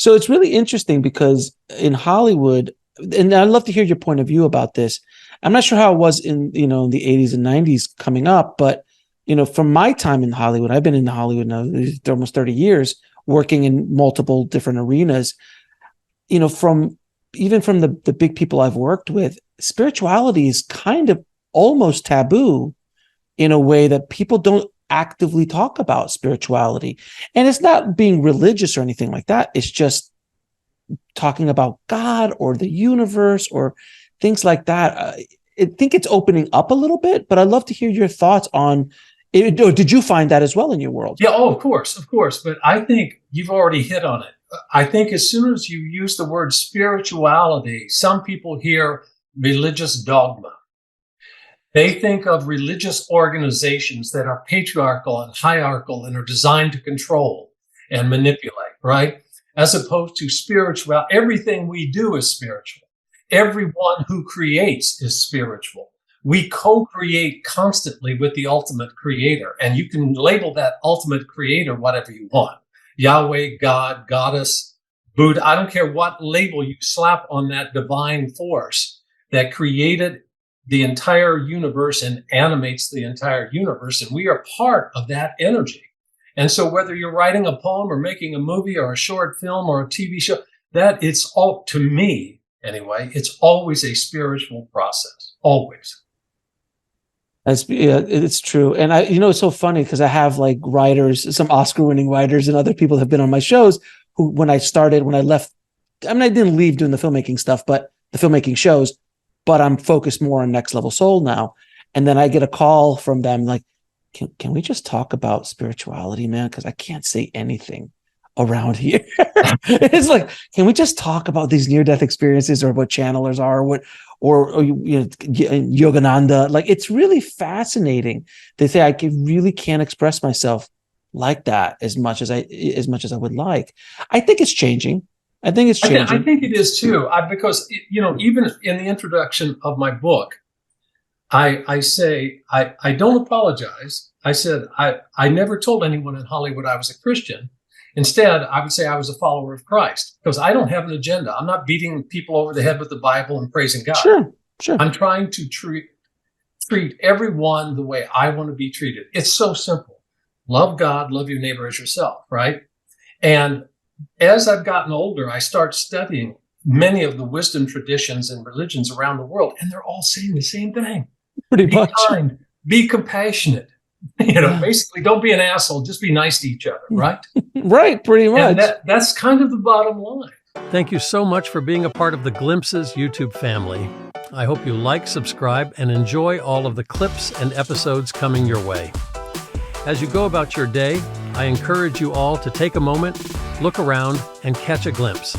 So it's really interesting because in Hollywood, and I'd love to hear your point of view about this. I'm not sure how it was in, in the 80s and 90s coming up, but, from my time in Hollywood, I've been in Hollywood now almost 30 years, working in multiple different arenas, from the big people I've worked with, spirituality is kind of almost taboo in a way that people don't actively talk about spirituality. And it's not being religious or anything like that. It's just talking about God or the universe or things like that. I think it's opening up a little bit, but I'd love to hear your thoughts on it. Or did you find that as well in your world? Yeah, oh, of course. But I think you've already hit on it. I think as soon as you use the word spirituality, some people hear religious dogma. They think of religious organizations that are patriarchal and hierarchical and are designed to control and manipulate, right? As opposed to spiritual. Everything we do is spiritual. Everyone who creates is spiritual. We co-create constantly with the ultimate creator, and you can label that ultimate creator whatever you want. Yahweh, God, Goddess, Buddha. I don't care what label you slap on that divine force that created the entire universe and animates the entire universe. And we are part of that energy. And so whether you're writing a poem or making a movie or a short film or a TV show, that it's all, to me anyway, it's always a spiritual process. Always. It's true. And it's so funny because I have like writers, some Oscar-winning writers and other people have been on my shows who, when I left, I didn't leave doing the filmmaking stuff, but the filmmaking shows, but I'm focused more on Next Level Soul now. And then I get a call from them like, can we just talk about spirituality, man? Because I can't say anything around here. It's like, can we just talk about these near-death experiences or what channelers are, or Yogananda? Like, it's really fascinating. They say I really can't express myself like that as much as I would like. I think it's changing. I think it's changing. I think it is too. Because even in the introduction of my book, I say I don't apologize. I said I never told anyone in Hollywood I was a Christian. Instead, I would say I was a follower of Christ because I don't have an agenda. I'm not beating people over the head with the Bible and praising God. Sure. I'm trying to treat everyone the way I want to be treated. It's so simple. Love God, love your neighbor as yourself, right? And as I've gotten older, I start studying many of the wisdom traditions and religions around the world, and they're all saying the same thing. Pretty be much. Kind, be compassionate. Basically, don't be an asshole. Just be nice to each other, right? Right, pretty much. And that's kind of the bottom line. Thank you so much for being a part of the Glimpses YouTube family. I hope you like, subscribe, and enjoy all of the clips and episodes coming your way. As you go about your day, I encourage you all to take a moment, look around, and catch a glimpse.